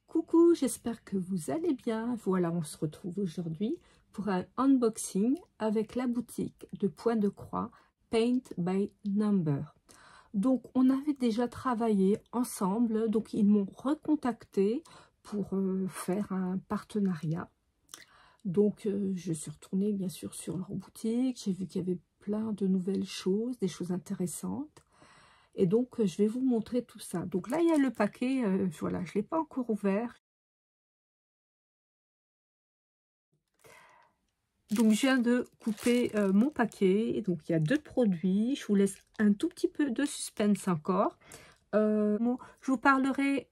Coucou, j'espère que vous allez bien. Voilà, on se retrouve aujourd'hui pour un unboxing avec la boutique de Point de Croix Paint by Number. Donc, on avait déjà travaillé ensemble, donc ils m'ont recontacté pour faire un partenariat. Donc, je suis retournée bien sûr sur leur boutique. J'ai vu qu'il y avait plein de nouvelles choses, des choses intéressantes. Et donc, je vais vous montrer tout ça. Donc là, il y a le paquet. Voilà, je ne l'ai pas encore ouvert. Donc, je viens de couper mon paquet. Donc, il y a 2 produits. Je vous laisse un tout petit peu de suspense encore. Je vous parlerai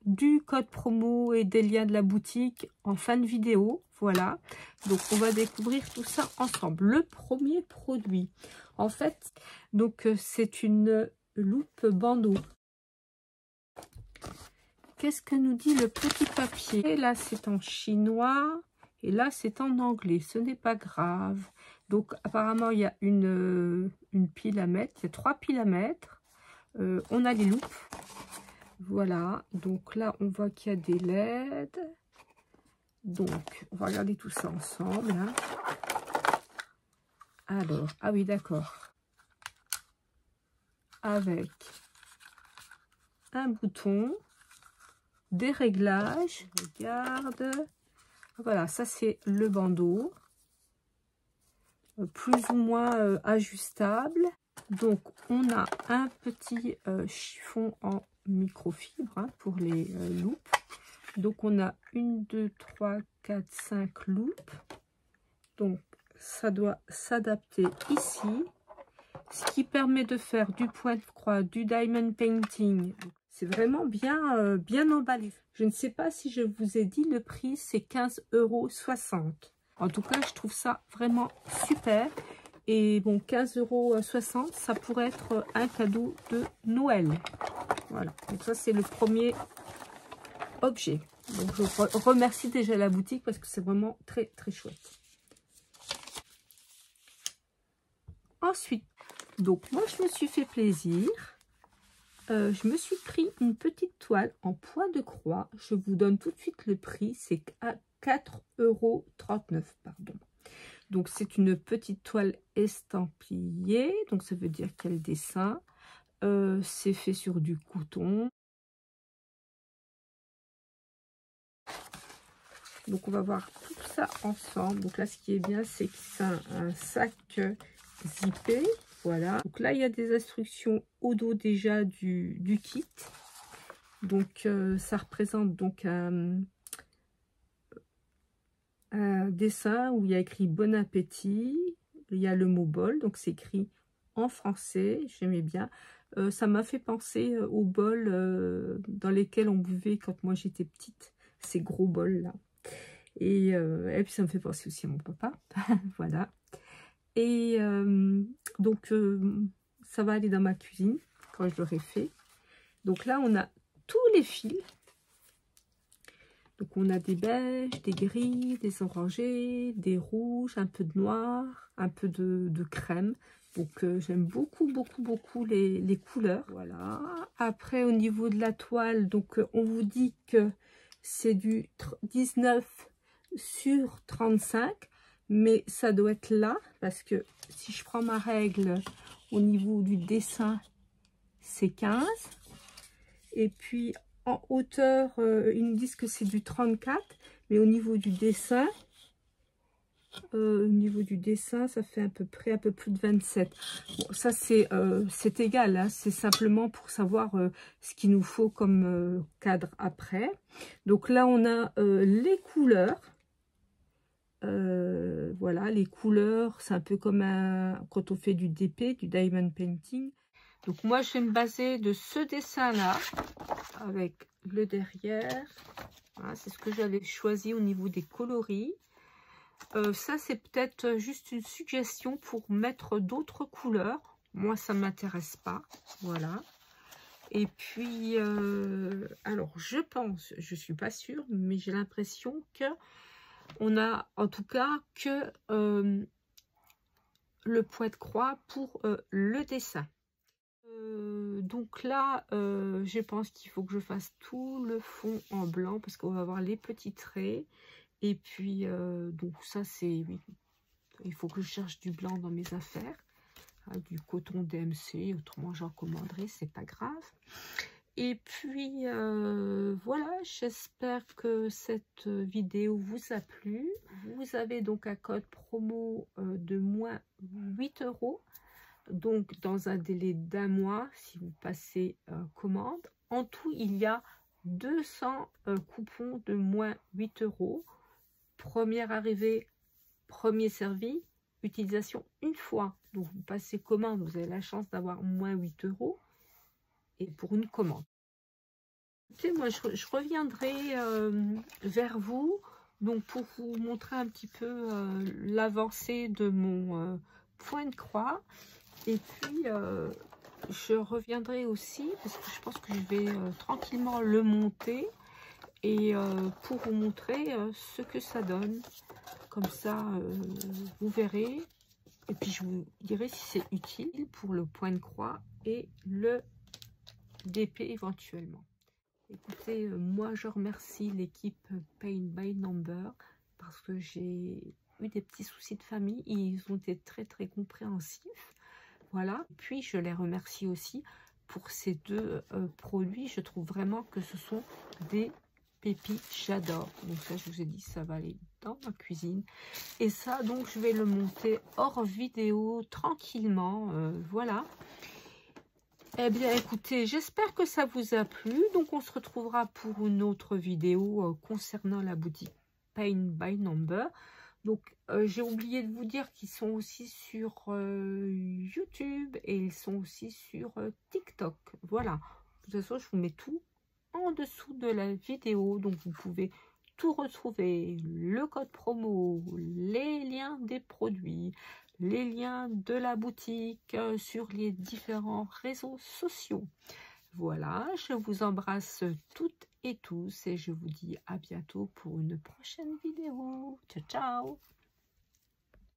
du code promo et des liens de la boutique en fin de vidéo. Voilà. Donc, on va découvrir tout ça ensemble. Le premier produit, en fait, donc c'est une loupe bandeau. Qu'est-ce que nous dit le petit papier? Et là, c'est en chinois. Et là, c'est en anglais. Ce n'est pas grave. Donc, apparemment, il y a une pile à mettre. Il y a 3 piles à mettre. On a les loupes. Voilà. Donc là, on voit qu'il y a des LED. Donc, on va regarder tout ça ensemble. Hein. Alors, ah oui, d'accord. Avec un bouton, des réglages. Regarde. Voilà, ça c'est le bandeau. Plus ou moins ajustable. Donc, on a un petit chiffon en microfibre hein, pour les loupes. Donc, on a 1, 2, 3, 4, 5 loupes. Donc, ça doit s'adapter ici. Ce qui permet de faire du point de croix, du diamond painting. C'est vraiment bien, bien emballé. Je ne sais pas si je vous ai dit, le prix, c'est 15,60 €. En tout cas, je trouve ça vraiment super. Et bon, 15,60 €, ça pourrait être un cadeau de Noël. Voilà, donc ça, c'est le premier objet. Donc, je remercie déjà la boutique parce que c'est vraiment très, très chouette. Ensuite, donc moi, je me suis fait plaisir. Je me suis pris une petite toile en point de croix. Je vous donne tout de suite le prix. C'est à 4,39 €, pardon. Donc, c'est une petite toile estampillée. Donc, ça veut dire qu'il y a le dessin. C'est fait sur du coton. Donc, on va voir tout ça ensemble. Donc, là, ce qui est bien, c'est que c'est un sac zippé. Voilà. Donc, là, il y a des instructions au dos déjà du kit. Donc, ça représente donc un dessin où il y a écrit bon appétit. Il y a le mot bol, donc c'est écrit en français. J'aimais bien. Ça m'a fait penser aux bols dans lesquels on buvait quand moi j'étais petite. Ces gros bols là. Et puis ça me fait penser aussi à mon papa. Voilà. Et donc ça va aller dans ma cuisine quand je l'aurai fait. Donc là on a tous les fils. Donc, on a des beiges, des gris, des orangés, des rouges, un peu de noir, un peu de crème. Donc, j'aime beaucoup, beaucoup, beaucoup les couleurs. Voilà. Après, au niveau de la toile, donc, on vous dit que c'est du 19/35. Mais ça doit être là, parce que si je prends ma règle au niveau du dessin, c'est 15. Et puis, en hauteur, ils nous disent que c'est du 34, mais au niveau du dessin, ça fait à peu près un peu plus de 27. Bon, ça c'est égal, hein, c'est simplement pour savoir ce qu'il nous faut comme cadre après. Donc là, on a les couleurs. Voilà, les couleurs, c'est un peu comme quand on fait du DP, du diamond painting. Donc moi, je vais me baser de ce dessin-là, avec le derrière. Voilà, c'est ce que j'avais choisi au niveau des coloris. Ça, c'est peut-être juste une suggestion pour mettre d'autres couleurs. Moi, ça ne m'intéresse pas. Voilà. Et puis, alors, je pense, je ne suis pas sûre, mais j'ai l'impression que on a en tout cas que le point de croix pour le dessin. Donc là, je pense qu'il faut que je fasse tout le fond en blanc parce qu'on va avoir les petits traits. Et puis, donc ça, c'est... Oui, il faut que je cherche du blanc dans mes affaires. Hein, du coton DMC, autrement j'en commanderai, c'est pas grave. Et puis, voilà, j'espère que cette vidéo vous a plu. Vous avez donc un code promo de moins 8 €. Donc, dans un délai d'1 mois, si vous passez commande. En tout, il y a 200 coupons de moins 8 €. Première arrivée, premier servi, utilisation une fois. Donc, vous passez commande, vous avez la chance d'avoir moins 8 € et pour une commande. Écoutez, moi, je reviendrai vers vous donc pour vous montrer un petit peu l'avancée de mon point de croix. Et puis, je reviendrai aussi, parce que je pense que je vais tranquillement le monter, et pour vous montrer ce que ça donne. Comme ça, vous verrez. Et puis, je vous dirai si c'est utile pour le point de croix et le DP éventuellement. Écoutez, moi, je remercie l'équipe Paint by Number, parce que j'ai eu des petits soucis de famille. Ils ont été très, très compréhensifs. Voilà, puis je les remercie aussi pour ces deux produits. Je trouve vraiment que ce sont des pépites, j'adore. Donc ça, je vous ai dit, ça va aller dans ma cuisine. Et ça, donc, je vais le monter hors vidéo, tranquillement, voilà. Eh bien, écoutez, j'espère que ça vous a plu. Donc, on se retrouvera pour une autre vidéo concernant la boutique Paint by Number. Donc, j'ai oublié de vous dire qu'ils sont aussi sur YouTube et ils sont aussi sur TikTok. Voilà. De toute façon, je vous mets tout en dessous de la vidéo. Donc, vous pouvez tout retrouver. Le code promo, les liens des produits, les liens de la boutique sur les différents réseaux sociaux. Voilà, je vous embrasse toutes et tous et je vous dis à bientôt pour une prochaine vidéo. Ciao, ciao!